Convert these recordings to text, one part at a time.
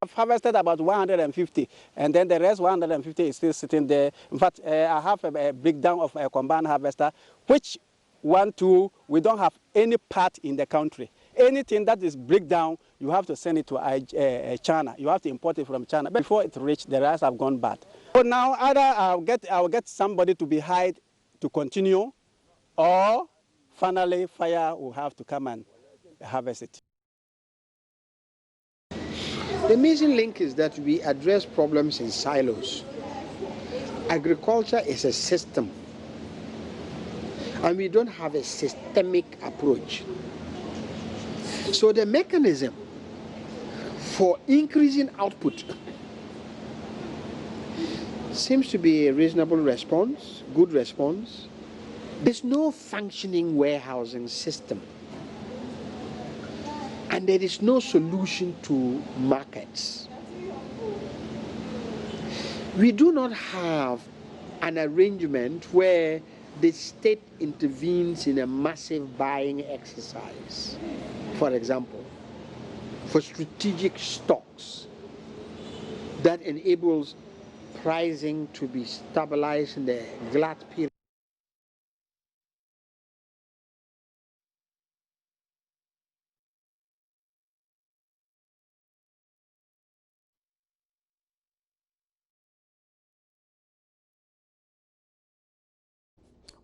I've harvested about 150, and then the rest 150 is still sitting there. In fact, I have a breakdown of a combined harvester, which we don't have any part in the country. Anything that is breakdown, you have to send it to China. You have to import it from China. Before it reaches, the rest have gone bad. So now either I'll get somebody to be hired to continue, or finally fire will have to come and harvest it. The missing link is that we address problems in silos. Agriculture is a system, and we don't have a systemic approach. So the mechanism for increasing output seems to be a reasonable response, good response. There's no functioning warehousing system, and there is no solution to markets. We do not have an arrangement where the state intervenes in a massive buying exercise, for example, for strategic stocks that enables pricing to be stabilized in the Glut period.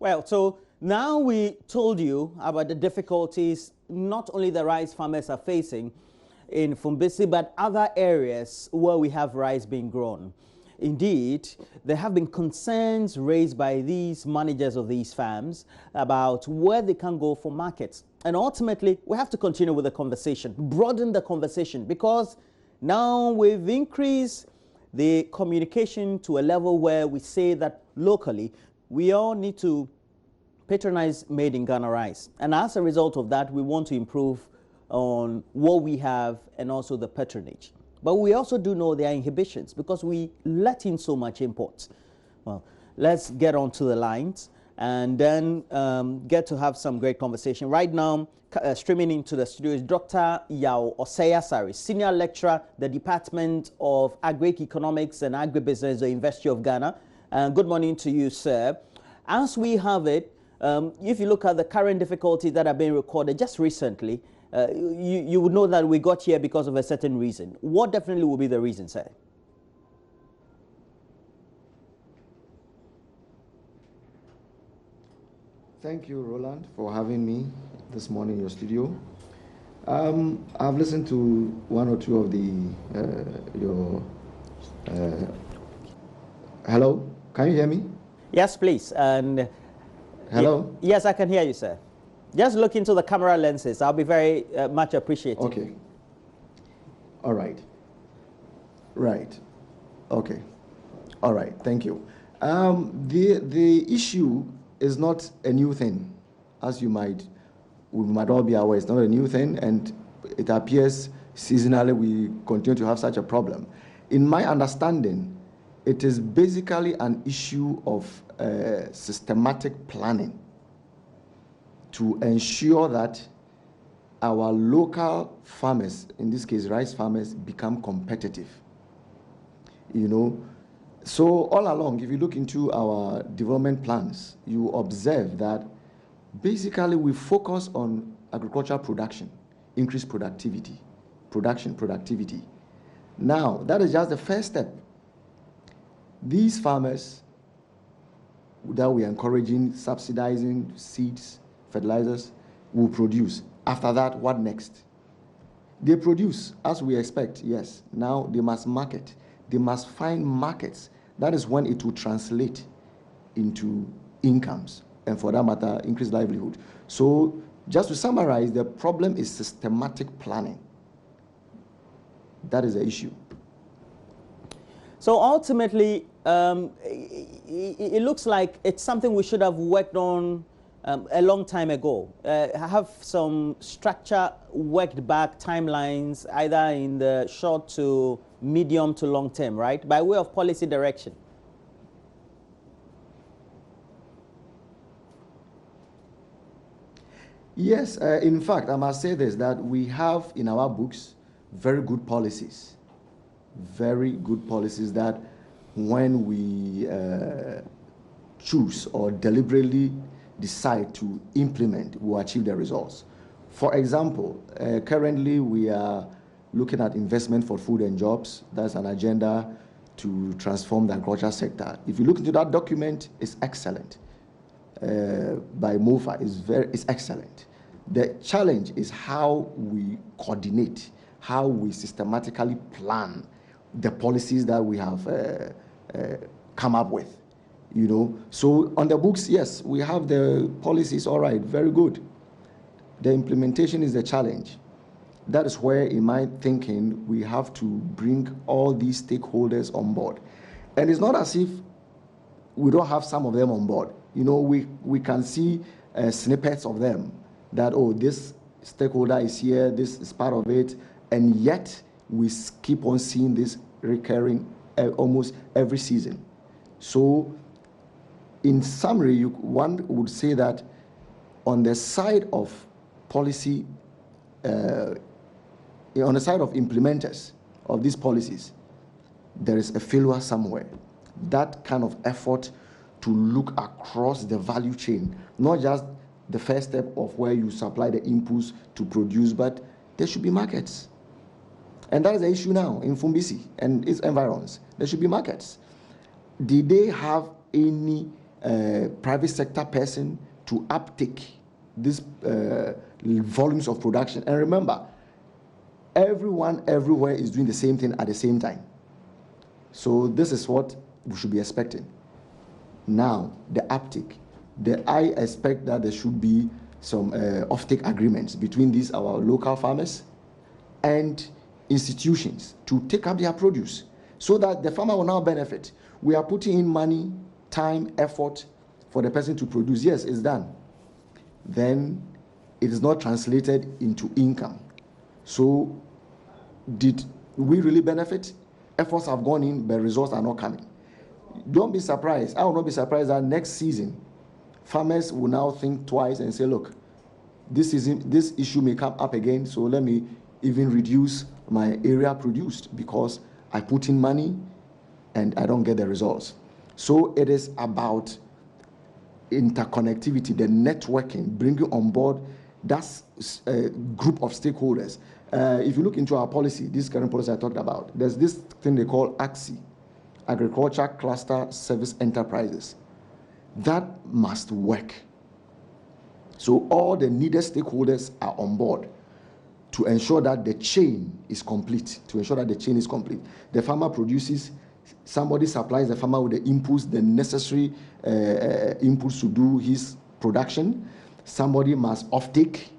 Well, so now we told you about the difficulties not only the rice farmers are facing in Fumbisi, but other areas where we have rice being grown. Indeed, there have been concerns raised by these managers of these farms about where they can go for markets. And ultimately, we have to continue with the conversation, broaden the conversation, because now we've increased the communication to a level where we say that locally, we all need to patronize made in Ghana rice. And as a result of that, we want to improve on what we have and also the patronage. But we also do know there are inhibitions because we let in so much imports. Well, let's get on to the lines and then get to have some great conversation. Right now, streaming into the studio is Dr. Yao Osei-Asare, Senior Lecturer, the Department of Agri-Economics and Agribusiness, the University of Ghana. Good morning to you, sir. As we have it, if you look at the current difficulties that are being recorded just recently, you would know that we got here because of a certain reason. What definitely will be the reason, sir? Thank you, Roland, for having me this morning in your studio. I've listened to one or two of your... hello? Can you hear me? Yes, please. And hello? Yes, I can hear you, sir. Just look into the camera lenses. I'll be very much appreciated. Okay. All right. Right. Okay. All right. Thank you. The issue is not a new thing, as we might all be aware. It's not a new thing, and it appears seasonally we continue to have such a problem. In my understanding, it is basically an issue of systematic planning to ensure that our local farmers, in this case rice farmers, become competitive. You know, so all along, if you look into our development plans, you observe that basically we focus on agricultural production, increased productivity, productivity. Now, that is just the first step. These farmers that we are encouraging, subsidizing seeds, fertilizers, will produce. After that, what next? They produce, as we expect, yes. Now they must market. They must find markets. That is when it will translate into incomes, and for that matter, increased livelihood. So just to summarize, the problem is systematic planning. That is the issue. So ultimately, it looks like it's something we should have worked on a long time ago. Have some structure worked back timelines, either in the short to medium to long term, right? By way of policy direction. Yes, in fact, I must say this, that we have in our books very good policies. very good policies that when we choose or deliberately decide to implement, will achieve the results. For example, currently we are looking at investment for food and jobs. That's an agenda to transform the agriculture sector. If you look into that document, it's excellent. By MOFA is excellent. The challenge is how we coordinate, how we systematically plan the policies that we have come up with. You know, so on the books, yes, we have the policies, all right, very good. The implementation is the challenge. That is where, in my thinking, we have to bring all these stakeholders on board. And it's not as if we don't have some of them on board. You know, we can see snippets of them that, oh, this stakeholder is here, this is part of it, and yet we keep on seeing this recurring almost every season. So, in summary, one would say that on the side of policy, on the side of implementers of these policies, there is a failure somewhere. That kind of effort to look across the value chain, not just the first step of where you supply the inputs to produce, but there should be markets. And that is the issue now in Fumbisi and its environs. There should be markets. Did they have any private sector person to uptake these volumes of production? And remember, everyone everywhere is doing the same thing at the same time. So this is what we should be expecting. Now, the uptake. I expect that there should be some offtake agreements between these our local farmers and institutions to take up their produce so that the farmer will now benefit. We are putting in money, time, effort for the person to produce. Yes, it's done. Then it is not translated into income. So did we really benefit? Efforts have gone in, but results are not coming. Don't be surprised. I will not be surprised that next season, farmers will now think twice and say, look, this issue may come up again, so let me even reduce my area produced because I put in money and I don't get the results. So it is about interconnectivity, the networking, bringing on board that group of stakeholders. If you look into our policy, this current policy I talked about, there's this thing they call AXI, Agriculture Cluster Service Enterprises. That must work. So all the needed stakeholders are on board to ensure that the chain is complete, The farmer produces, somebody supplies the farmer with the inputs, the necessary inputs to do his production. Somebody must offtake,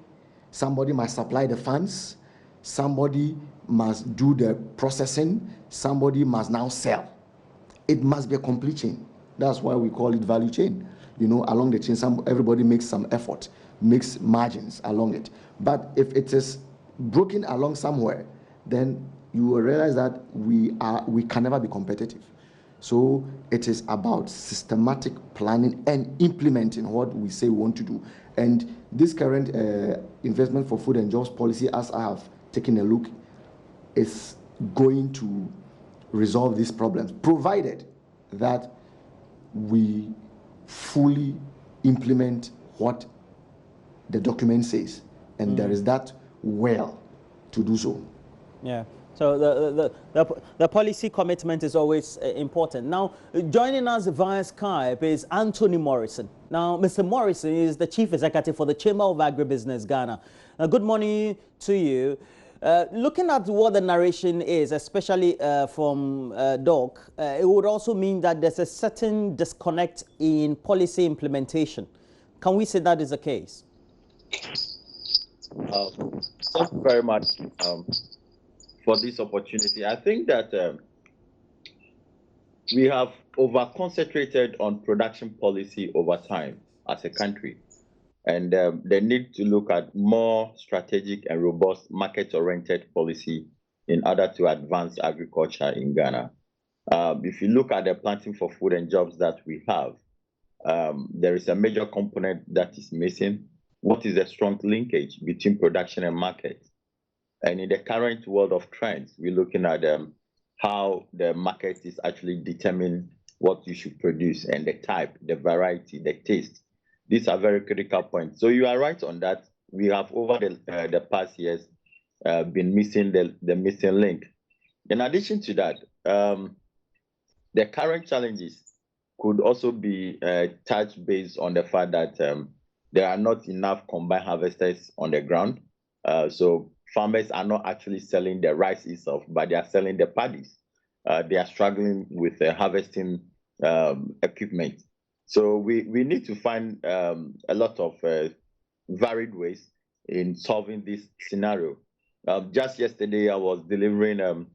somebody must supply the funds, somebody must do the processing, somebody must now sell. It must be a complete chain. That's why we call it value chain. You know, along the chain, everybody makes some effort, makes margins along it. But if it is broken along somewhere, then you will realize that we can never be competitive. So it is about systematic planning and implementing what we say we want to do. And this current investment for food and jobs policy, as I have taken a look, is going to resolve these problems, provided that we fully implement what the document says, and there is that will to do so. Yeah. So the policy commitment is always important. Now, joining us via Skype is Anthony Morrison. Now, Mr. Morrison is the Chief Executive for the Chamber of Agribusiness Ghana. Good morning to you. Looking at what the narration is, especially from Doc, it would also mean that there's a certain disconnect in policy implementation. Can we say that is the case? Thank you very much for this opportunity. I think that we have over-concentrated on production policy over time as a country. And they need to look at more strategic and robust market-oriented policy in order to advance agriculture in Ghana. If you look at the planting for food and jobs that we have, there is a major component that is missing. What is the strong linkage between production and market? And in the current world of trends, we're looking at how the market is actually determining what you should produce and the type, the variety, the taste. These are very critical points. So you are right on that. We have over the past years been missing the missing link. In addition to that, the current challenges could also be touched based on the fact that there are not enough combined harvesters on the ground. So farmers are not actually selling the rice itself, but they are selling the paddies. They are struggling with harvesting equipment. So we need to find a lot of varied ways in solving this scenario. Just yesterday, I was delivering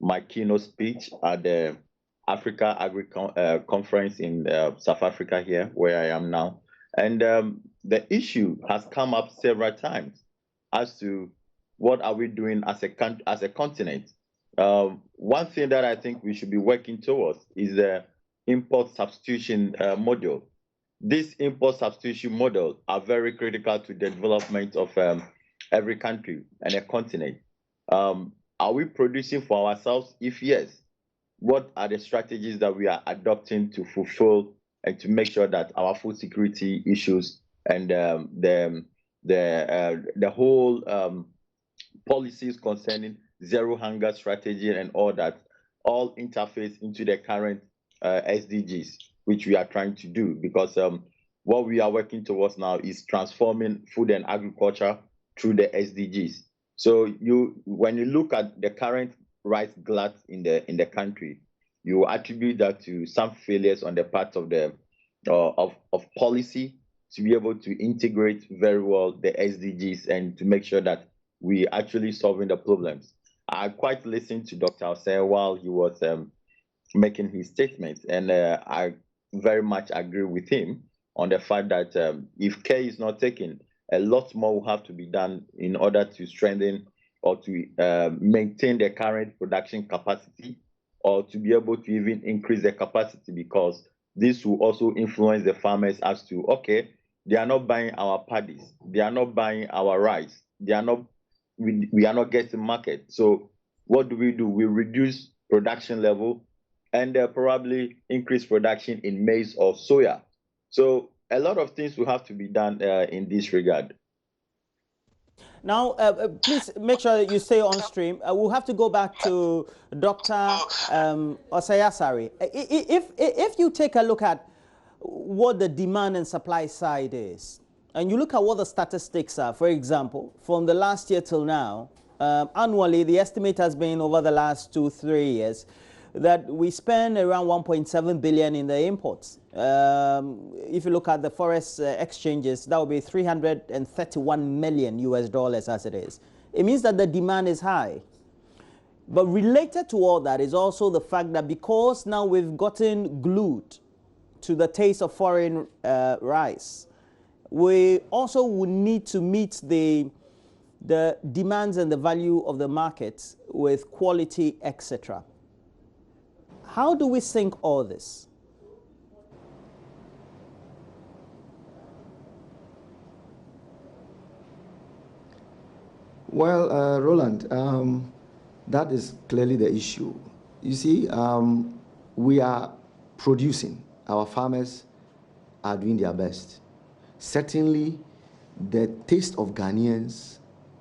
my keynote speech at the Africa Agri Conference in South Africa here, where I am now. And the issue has come up several times as to what are we doing as a continent. One thing that I think we should be working towards is the import substitution model. This import substitution model are very critical to the development of every country and a continent. Are we producing for ourselves? If yes, what are the strategies that we are adopting to fulfill and to make sure that our food security issues and the whole policies concerning zero hunger strategy and all that all interface into the current SDGs, which we are trying to do, because what we are working towards now is transforming food and agriculture through the SDGs. So when you look at the current rice glut in the country, you attribute that to some failures on the part of the of policy to be able to integrate very well the SDGs and to make sure that we actually solving the problems. I quite listened to Dr. Osei while he was making his statement, and I very much agree with him on the fact that if care is not taken, a lot more will have to be done in order to strengthen or to maintain the current production capacity, or to be able to even increase the capacity, because this will also influence the farmers as to, okay, they are not buying our paddies, they are not buying our rice, they are not, we are not getting market. So what do? We reduce production level and probably increase production in maize or soya. So a lot of things will have to be done in this regard. Now, please make sure that you stay on stream. We'll have to go back to Dr. Osei. If you take a look at what the demand and supply side is, and you look at what the statistics are, for example, from the last year till now, annually, the estimate has been over the last 2-3 years that we spend around 1.7 billion in the imports. If you look at the forex exchanges, that would be 331 million US dollars as it is. It means that the demand is high. But related to all that is also the fact that because now we've gotten glued to the taste of foreign rice, we also would need to meet the demands and the value of the market with quality, etc. How do we sync all this? Well, Roland, that is clearly the issue. You see, we are producing. Our farmers are doing their best. Certainly, the taste of Ghanaians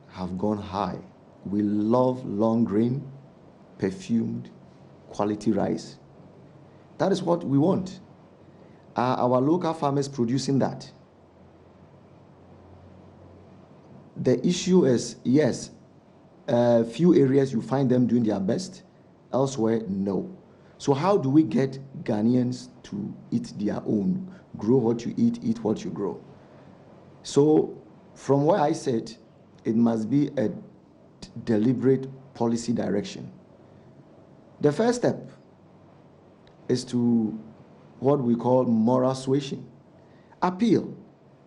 have gone high. We love long grain, perfumed, quality rice. That is what we want. Are our local farmers producing that? The issue is, yes, a few areas you find them doing their best, elsewhere, no. So how do we get Ghanaians to eat their own? Grow what you eat what you grow. So from what I said, it must be a deliberate policy direction. The first step is to what we call moral suasion. Appeal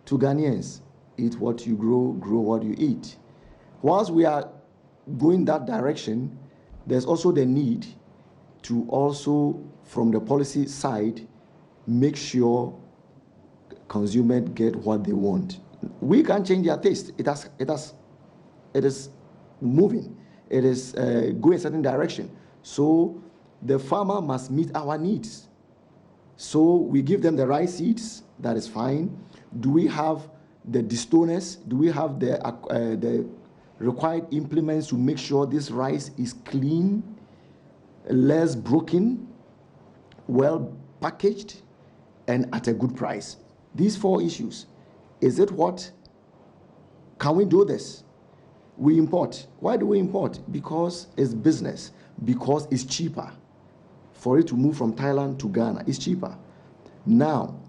to Ghanaians. Eat what you grow, grow what you eat. Whilst we are going that direction, there's also the need to also, from the policy side, make sure consumers get what they want. We can't change their taste. It is moving. It is going a certain direction. So the farmer must meet our needs. So we give them the rice seeds, that is fine. Do we have the destoners? Do we have the required implements to make sure this rice is clean, less broken, well packaged, and at a good price? These 4 issues. Is it what? Can we do this? We import. Why do we import? Because it's business. Because it's cheaper. For it to move from Thailand to Ghana, it's cheaper. Now,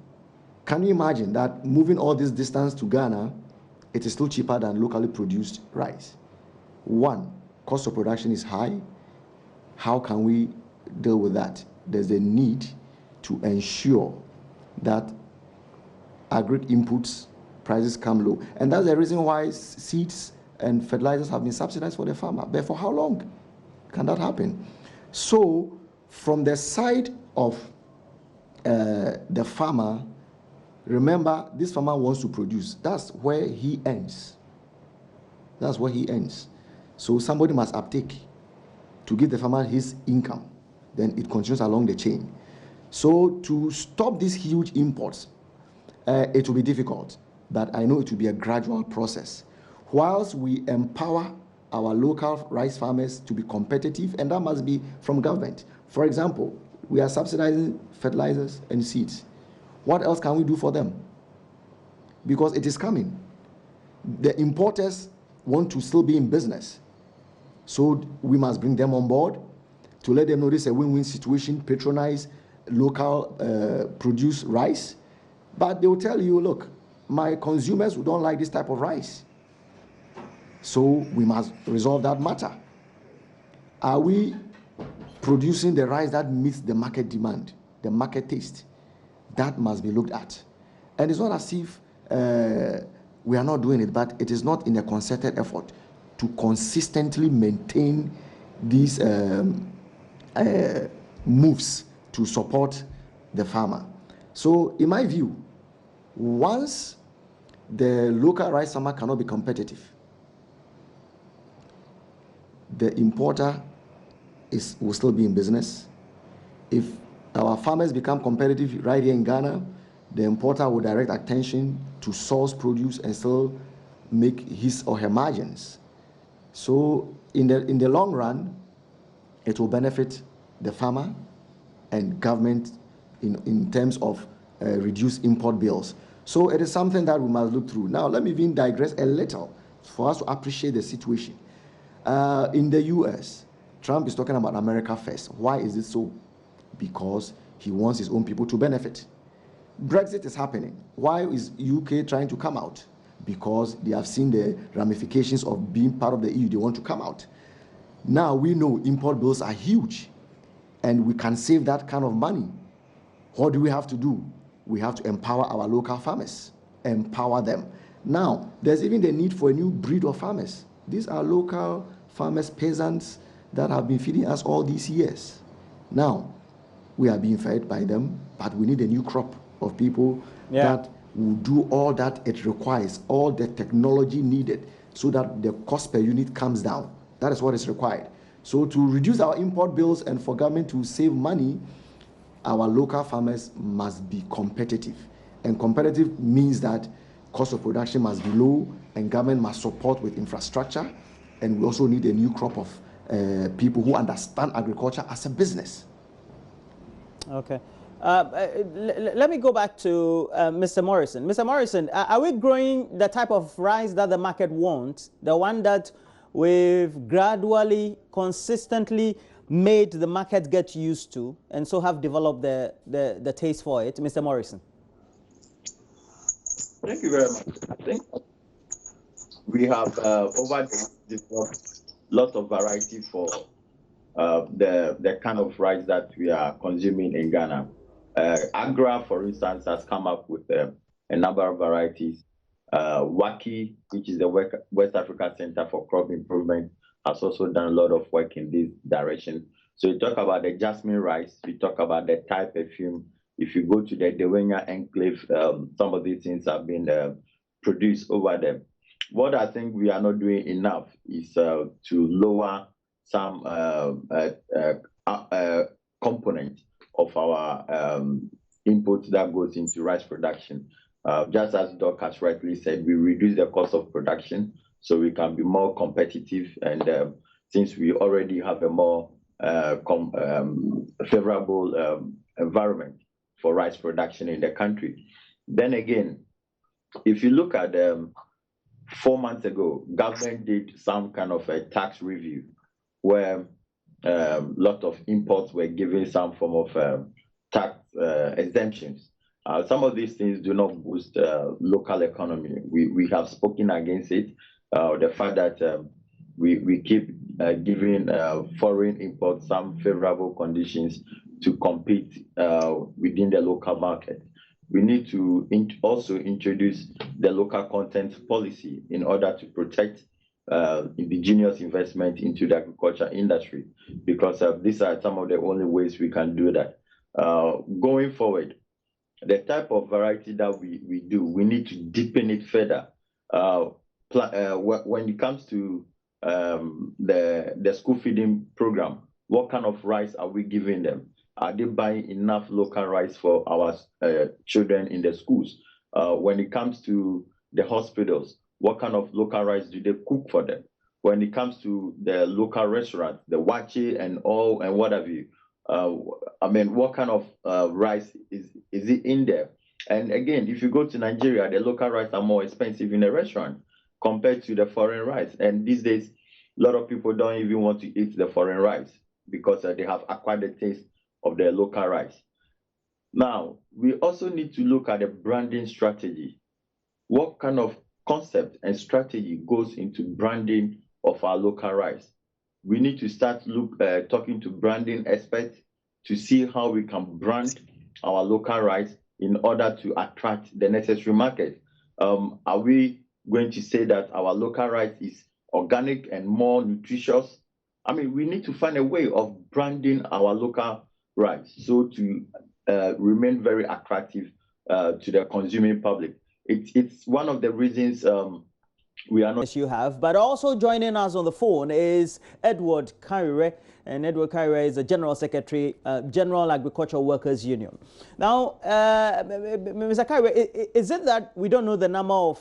can you imagine that moving all this distance to Ghana, it is still cheaper than locally produced rice? One, cost of production is high. How can we deal with that? There's a need to ensure that agri inputs prices come low. And that's the reason why seeds and fertilizers have been subsidized for the farmer. But for how long can that happen? So, from the side of the farmer, remember, this farmer wants to produce. That's where he ends. That's where he ends. So somebody must uptake to give the farmer his income. Then it continues along the chain. So to stop these huge imports, it will be difficult, but I know it will be a gradual process. Whilst we empower our local rice farmers to be competitive, and that must be from government. For example, we are subsidizing fertilizers and seeds. What else can we do for them? Because it is coming. The importers want to still be in business. So we must bring them on board to let them know this is a win-win situation, patronize local produce rice. But they will tell you, look, my consumers don't like this type of rice. So we must resolve that matter. Are we producing the rice that meets the market demand, the market taste? That must be looked at. And it's not as if we are not doing it, but it is not in a concerted effort to consistently maintain these moves to support the farmer. So in my view, once the local rice farmer cannot be competitive, the importer will still be in business. If our farmers become competitive right here in Ghana, the importer will direct attention to source produce and still make his or her margins. So in the long run, it will benefit the farmer and government in terms of reduced import bills. So it is something that we must look through. Now, let me even digress a little for us to appreciate the situation. In the US, Trump is talking about America first. Why is it so? Because he wants his own people to benefit. Brexit is happening. Why is UK trying to come out? Because they have seen the ramifications of being part of the EU. They want to come out. Now we know import bills are huge, and we can save that kind of money. What do we have to do? We have to empower our local farmers, empower them. Now, there's even the need for a new breed of farmers. These are local farmers, peasants that have been feeding us all these years. Now, we are being fed by them, but we need a new crop of people that will do all that it requires, all the technology needed, so that the cost per unit comes down. That is what is required. So to reduce our import bills and for government to save money, our local farmers must be competitive. And competitive means that cost of production must be low and government must support with infrastructure. And we also need a new crop of people who understand agriculture as a business. Okay. Let me go back to Mr. Morrison. Mr. Morrison, are we growing the type of rice that the market wants, the one that we've gradually, consistently made the market get used to, and so have developed the taste for it? Mr. Morrison. Thank you very much. I think we have over developed lots of variety for the kind of rice that we are consuming in Ghana. Agra, for instance, has come up with a number of varieties. WACI, which is the West Africa Center for Crop Improvement, has also done a lot of work in this direction. So you talk about the jasmine rice, we talk about the Thai perfume. If you go to the Dewenya enclave, some of these things have been produced over there. What I think we are not doing enough is to lower some component of our input that goes into rice production. Just as Doc has rightly said, we reduce the cost of production so we can be more competitive. And since we already have a more favorable environment for rice production in the country. Then again, if you look at 4 months ago, government did some kind of a tax review where a lot of imports were given some form of tax exemptions. Some of these things do not boost local economy. We have spoken against it. The fact that we keep giving foreign imports some favorable conditions to compete within the local market. We need to also introduce the local content policy in order to protect indigenous investment into the agriculture industry, because these are some of the only ways we can do that. Going forward, the type of variety that we do, we need to deepen it further. When it comes to the school feeding program, what kind of rice are we giving them? Are they buying enough local rice for our children in the schools? When it comes to the hospitals, what kind of local rice do they cook for them? When it comes to the local restaurants, the wachi and all and what have you, I mean, what kind of rice is it in there? And again, if you go to Nigeria, the local rice are more expensive in a restaurant compared to the foreign rice. And these days, a lot of people don't even want to eat the foreign rice because they have acquired the taste of their local rice. Now, we also need to look at the branding strategy. What kind of concept and strategy goes into branding of our local rice? We need to start talking to branding experts to see how we can brand our local rice in order to attract the necessary market. Are we going to say that our local rice is organic and more nutritious? I mean, we need to find a way of branding our local rice so to remain very attractive to the consuming public. It's one of the reasons we are not. Yes, you have. But also joining us on the phone is Edward Karire, and Edward Karire is the General Secretary, General Agricultural Workers Union. Now, Mr. Karire, is it that we don't know the number of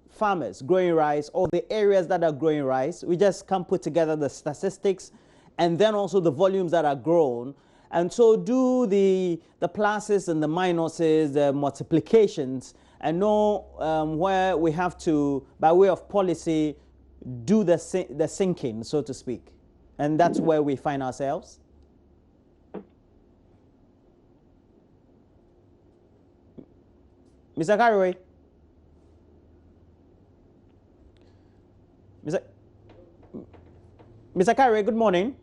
farmers growing rice or the areas that are growing rice? We just can't put together the statistics and then also the volumes that are grown. And so do the pluses and the minuses, the multiplications, and know where we have to, by way of policy, do the sinking, so to speak. And that's where we find ourselves. Mr. Karire. Mr. Karire, good morning.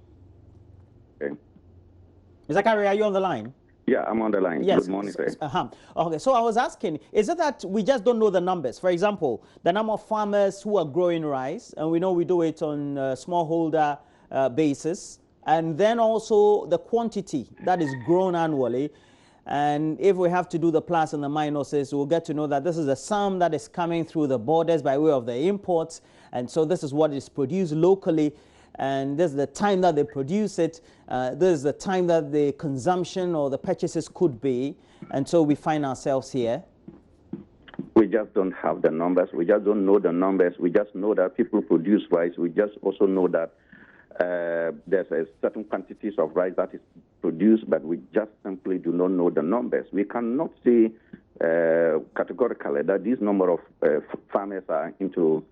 Okay. Mr. Karire, are you on the line? Yeah, I'm on the line. Yes. Good morning, sir. Okay, so I was asking, is it that we just don't know the numbers? For example, the number of farmers who are growing rice, and we know we do it on a smallholder basis, and then also the quantity that is grown annually. And if we have to do the plus and the minuses, we'll get to know that this is the sum that is coming through the borders by way of the imports. And so this is what is produced locally. And this is the time that they produce it. This is the time that the consumption or the purchases could be. And so we find ourselves here. We just don't have the numbers. We just don't know the numbers. We just know that people produce rice. We just also know that there's a certain quantities of rice that is produced, but we just simply do not know the numbers. We cannot say categorically that this number of farmers are into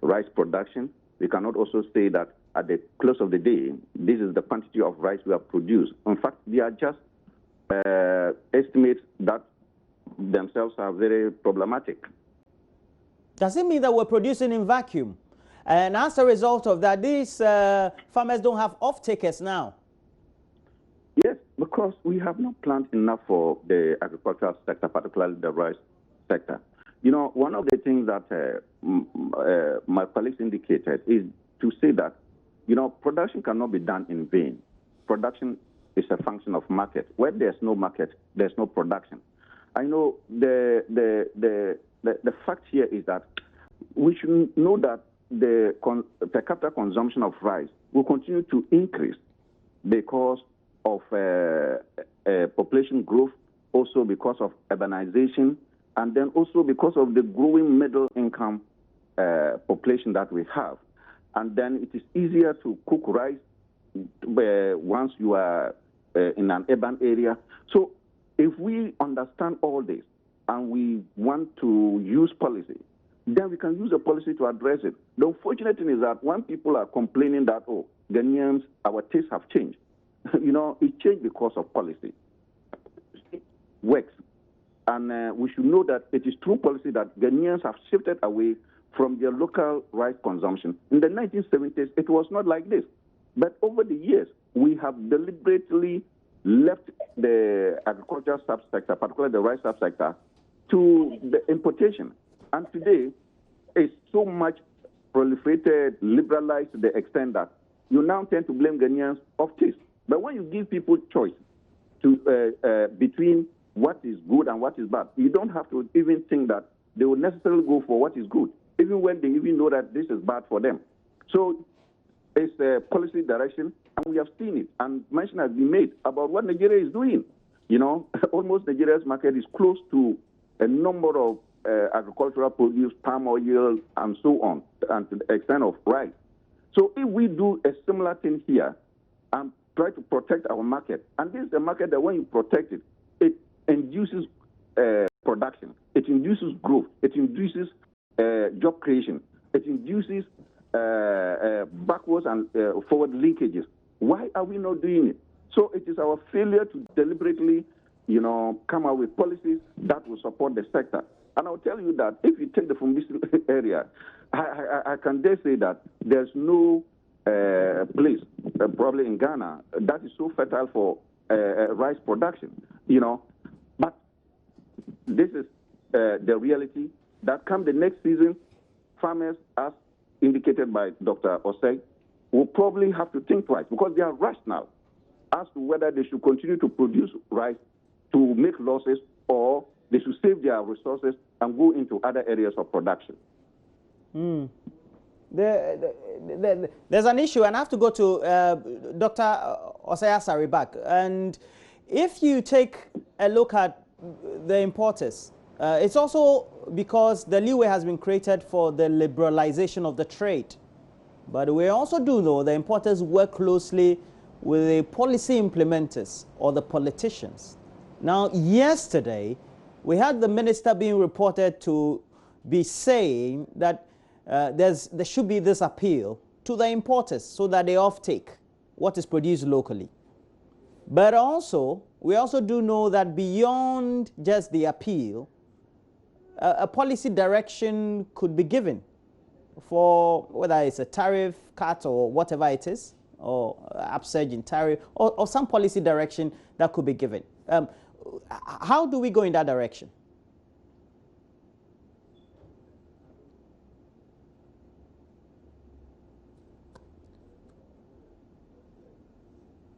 rice production. We cannot also say that at the close of the day, this is the quantity of rice we have produced. In fact, they are just estimates that themselves are very problematic. Does it mean that we're producing in vacuum? And as a result of that, these farmers don't have off-takers now? Yes, because we have not planned enough for the agricultural sector, particularly the rice sector. You know, one of the things that my colleagues indicated is to say that, you know, production cannot be done in vain. Production is a function of market. Where there's no market, there's no production. I know the fact here is that we should know that the per capita consumption of rice will continue to increase because of population growth, also because of urbanization, and then also because of the growing middle income population that we have. And then it is easier to cook rice once you are in an urban area. So if we understand all this and we want to use policy, then we can use a policy to address it. The unfortunate thing is that when people are complaining that, oh, Ghanaians, our tastes have changed, it changed because of policy. It works. And we should know that it is through policy that Ghanaians have shifted away from their local rice consumption. In the 1970s, it was not like this. But over the years, we have deliberately left the agricultural subsector, particularly the rice subsector, to the importation. And today, it's so much proliferated, liberalized to the extent that you now tend to blame Ghanaians of taste. But when you give people choice to between what is good and what is bad, you don't have to even think that they will necessarily go for what is good, even when they even know that this is bad for them. So it's a policy direction, and we have seen it. And mention has been made about what Nigeria is doing. Almost Nigeria's market is close to a number of agricultural produce, palm oil, and so on, and to the extent of rice. So if we do a similar thing here and try to protect our market, and this is a market that when you protect it, it induces production, it induces growth, it induces job creation, it induces backwards and forward linkages. Why are we not doing it? So it is our failure to deliberately, come up with policies that will support the sector. And I'll tell you that if you take the Fumbisi area, I can dare say that there's no place, probably in Ghana, that is so fertile for rice production, But this is the reality that come the next season, farmers, as indicated by Dr. Osei, will probably have to think twice because they are rational as to whether they should continue to produce rice to make losses or they should save their resources and go into other areas of production. There's an issue, and I have to go to Dr. Osei Asare back. And if you take a look at the importers, it's also because the leeway has been created for the liberalization of the trade. But we also do know the importers work closely with the policy implementers or the politicians. Now, yesterday, we had the minister being reported to be saying that there should be this appeal to the importers so that they offtake what is produced locally. But also, we also do know that beyond just the appeal, a policy direction could be given for whether it's a tariff cut or whatever it is, or upsurge in tariff, or some policy direction that could be given. How do we go in that direction?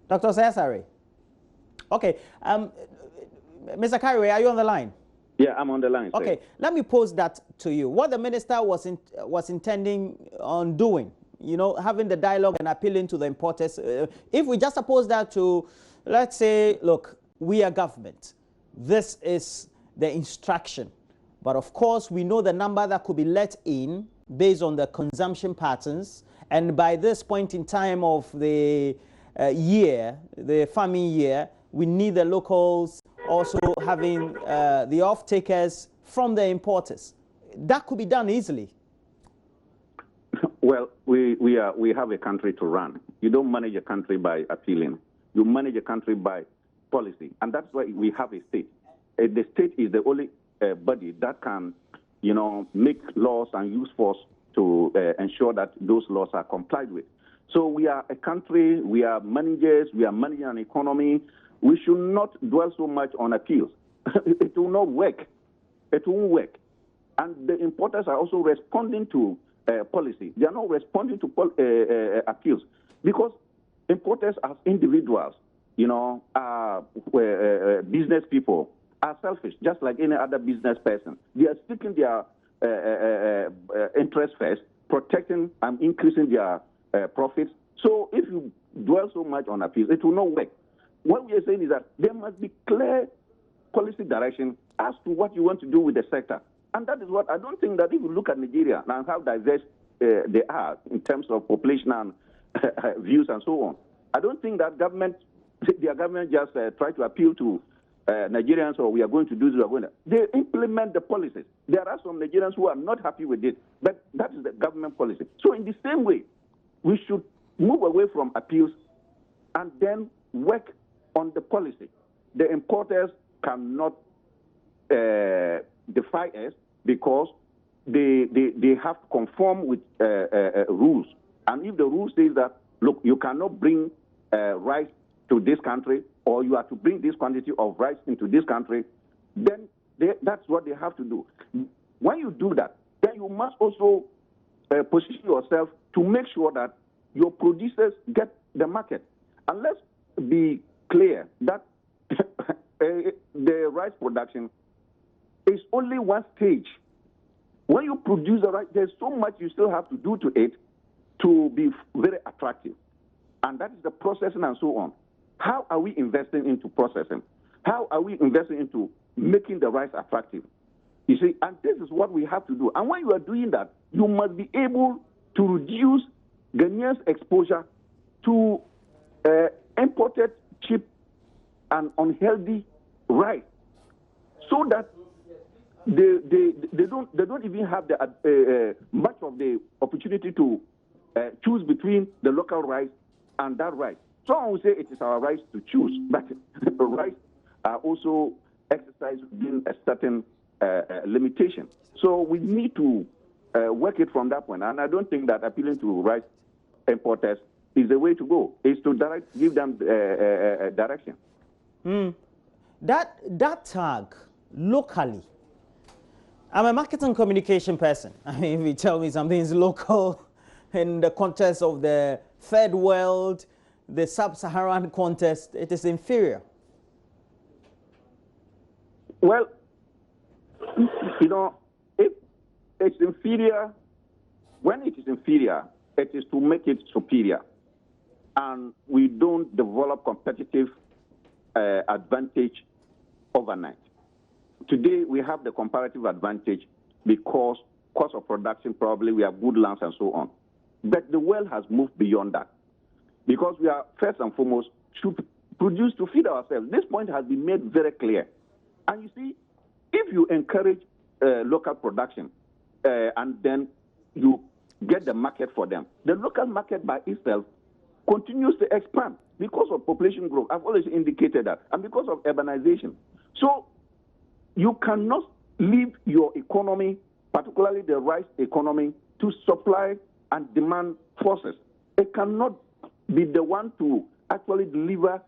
Dr. Asare. Okay. Mr. Kariwe, are you on the line? Yeah, I'm on the line. Okay, sir. Let me pose that to you. What the minister was intending on doing, having the dialogue and appealing to the importers, if we just suppose that to, let's say, look, we are government. This is the instruction. But of course, we know the number that could be let in based on the consumption patterns. And by this point in time of the year, the farming year, we need the locals also having the off-takers from the importers. That could be done easily. Well, we have a country to run. You don't manage a country by appealing. You manage a country by policy. And that's why we have a state. The state is the only body that can, make laws and use force to ensure that those laws are complied with. So we are a country, we are managers, we are managing an economy. We should not dwell so much on appeals. It will not work. It won't work. And the importers are also responding to policy. They are not responding to appeals because importers as individuals, are business people, are selfish, just like any other business person. They are seeking their interest first protecting and increasing their profits. So if you dwell so much on appeals, it will not work. What we are saying is that there must be clear policy direction as to what you want to do with the sector. And that is what I don't think that if you look at Nigeria and how diverse they are in terms of population and views and so on, I don't think that their government just try to appeal to Nigerians, or we are going to do this, we are going to. They implement the policies. There are some Nigerians who are not happy with it, but that is the government policy. So in the same way, we should move away from appeals and then work on the policy. The importers cannot defy us because they have to conform with rules. And if the rule says that, look, you cannot bring rice to this country, or you have to bring this quantity of rice into this country, then that's what they have to do. When you do that, then you must also position yourself to make sure that your producers get the market. And let's be clear that the rice production is only one stage. When you produce the rice, there's so much you still have to do to it to be very attractive. And that is the processing and so on. How are we investing into processing? How are we investing into making the rice attractive? You see, and this is what we have to do. And when you are doing that, you must be able to reduce Ghanaians' exposure to imported, cheap, and unhealthy rice, so that they don't even have the much of the opportunity to choose between the local rice and that rice. Some will say it is our right to choose, but the rights are also exercised within a certain limitation. So we need to work it from that point. And I don't think that appealing to rice importers is the way to go. It's to give them direction. That tag locally. I'm a marketing communication person. I mean, if you tell me something is local in the context of the third world, the sub-Saharan context, it is inferior. Well, you know, if it's inferior, when it is inferior, it is to make it superior. And we don't develop competitive advantage overnight. Today, we have the comparative advantage because cost of production, probably we have good lands and so on. But the world has moved beyond that, because we are first and foremost should produce to feed ourselves. This point has been made very clear. And you see, if you encourage local production and then you get the market for them, the local market by itself continues to expand because of population growth. I've always indicated that, and because of urbanization. So you cannot leave your economy, particularly the rice economy, to supply and demand forces. It cannot be the one to actually deliver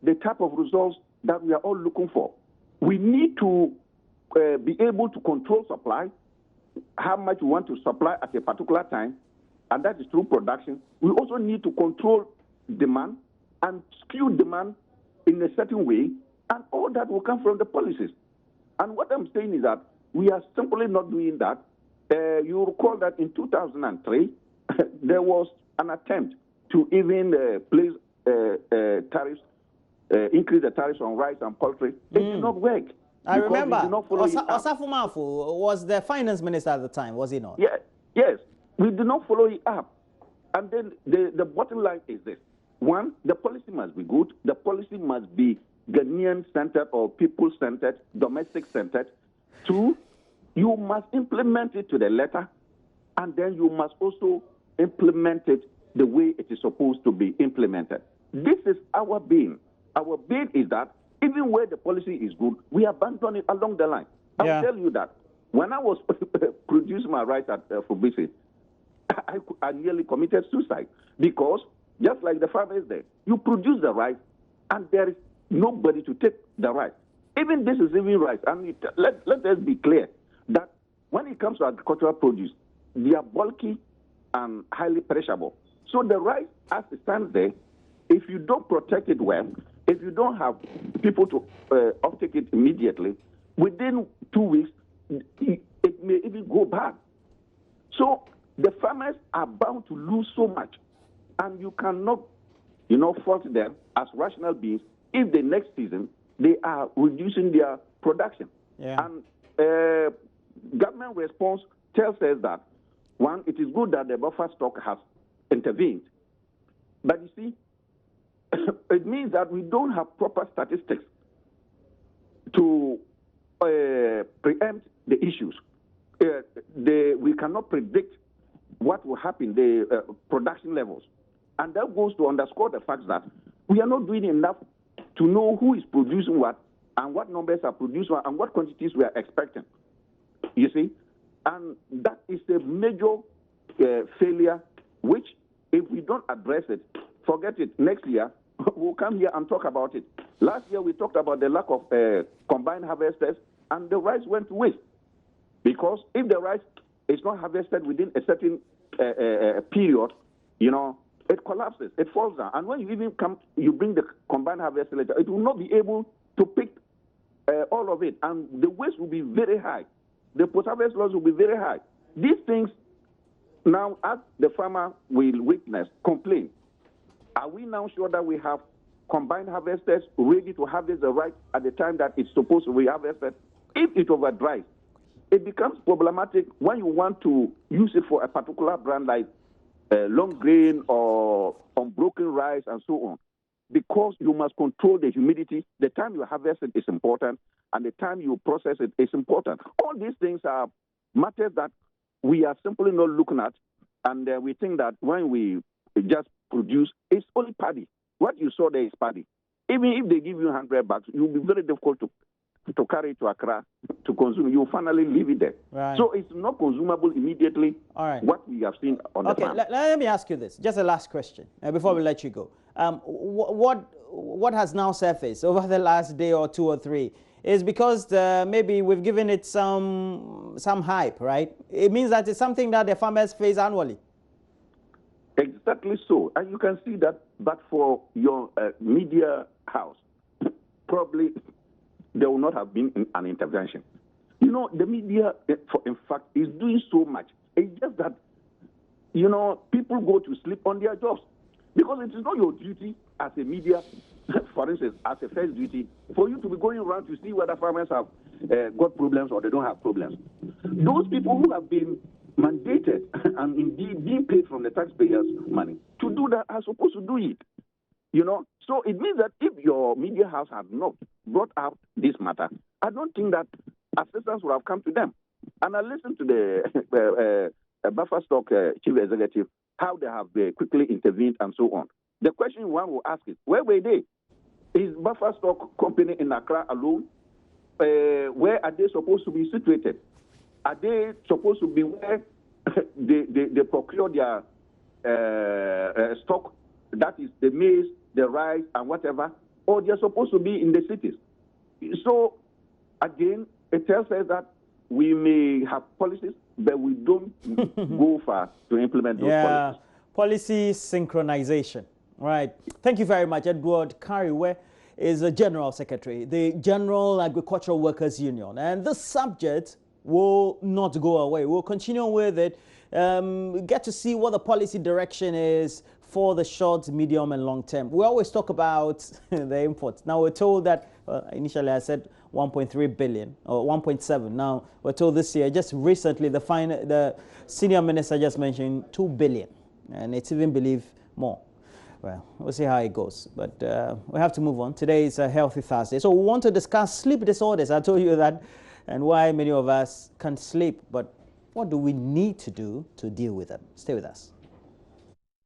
the type of results that we are all looking for. We need to be able to control supply, how much we want to supply at a particular time, and that is through production. We also need to control demand and skew demand in a certain way, and all that will come from the policies. And what I'm saying is that we are simply not doing that. You recall that in 2003, there was an attempt to even place tariffs, increase the tariffs on rice and poultry. It did not work. I remember Osafo Mafu was the finance minister at the time, was he not? Yeah, yes, we did not follow it up. And then the bottom line is this. One, the policy must be good. The policy must be Ghanaian-centered or people-centered, domestic-centered. Two, you must implement it to the letter, and then you must also implement it the way it is supposed to be implemented. This is our bane. Our bane is that even where the policy is good, we abandon it along the line. I'll tell you that when I was producing my rice at Fubisi, I nearly committed suicide, because just like the farmers there, you produce the rice and there is nobody to take the rice. Even this is even rice. And let us be clear that when it comes to agricultural produce, they are bulky and highly perishable. So the rice, as it stands there, if you don't protect it well, if you don't have people to uptake it immediately, within 2 weeks, it may even go bad. So the farmers are bound to lose so much. And you cannot, fault them as rational beings if the next season they are reducing their production. Yeah. And government response tells us that, one, it is good that the buffer stock has intervened. But you see, it means that we don't have proper statistics to preempt the issues. We cannot predict what will happen, the production levels. And that goes to underscore the fact that we are not doing enough to know who is producing what and what numbers are produced and what quantities we are expecting. You see? And that is a major failure, which if we don't address it, forget it. Next year, we'll come here and talk about it. Last year, we talked about the lack of combined harvesters, and the rice went to waste. Because if the rice is not harvested within a certain period, it collapses, it falls down. And when you bring the combined harvester later, it will not be able to pick all of it. And the waste will be very high. The post-harvest loss will be very high. These things, now, as the farmer will witness, complain, are we now sure that we have combined harvesters ready to harvest the rice at the time that it's supposed to be harvested? If it overdries, it becomes problematic when you want to use it for a particular brand like long grain or unbroken rice and so on, because you must control the humidity. The time you harvest it is important, and the time you process it is important. All these things are matters that we are simply not looking at, and we think that when we just produce, it's only paddy. What you saw there is paddy. Even if they give you 100 bags, it will be very difficult to carry it to Accra to consume. You finally leave it there. Right. So it's not consumable immediately. All right. What we have seen on the farm. Let me ask you this, just a last question before we let you go. What has now surfaced over the last day or two or three is because maybe we've given it some hype, right? It means that it's something that the farmers face annually. Exactly so. And you can see that, but for your media house, probably there will not have been an intervention. The media, in fact, is doing so much. It's just that, people go to sleep on their jobs. Because it is not your duty as a media, for instance, as a first duty, for you to be going around to see whether farmers have got problems or they don't have problems. Those people who have been mandated and indeed being paid from the taxpayers' money to do that are supposed to do it. So it means that if your media house had not brought out this matter, I don't think that assistance would have come to them. And I listened to the buffer stock chief executive, how they have quickly intervened and so on. The question one will ask is, where were they? Is buffer stock company in Accra alone? Where are they supposed to be situated? Are they supposed to be where they procure their stock, that is the maize, the rice, and whatever, or they're supposed to be in the cities? So, again, it tells us that we may have policies, but we don't go far to implement those policies. Policy synchronization. Right. Thank you very much. Edward Kariwe is the General Secretary, the General Agricultural Workers Union. And this subject will not go away. We'll continue with it. Get to see what the policy direction is for the short, medium, and long term. We always talk about the imports. Now, we're told that, initially I said 1.3 billion or 1.7. Now, we're told this year, just recently, the senior minister just mentioned 2 billion. And it's even believe more. Well, we'll see how it goes. But we have to move on. Today is a Healthy Thursday. So we want to discuss sleep disorders. I told you that, and why many of us can't sleep. But what do we need to do to deal with them? Stay with us.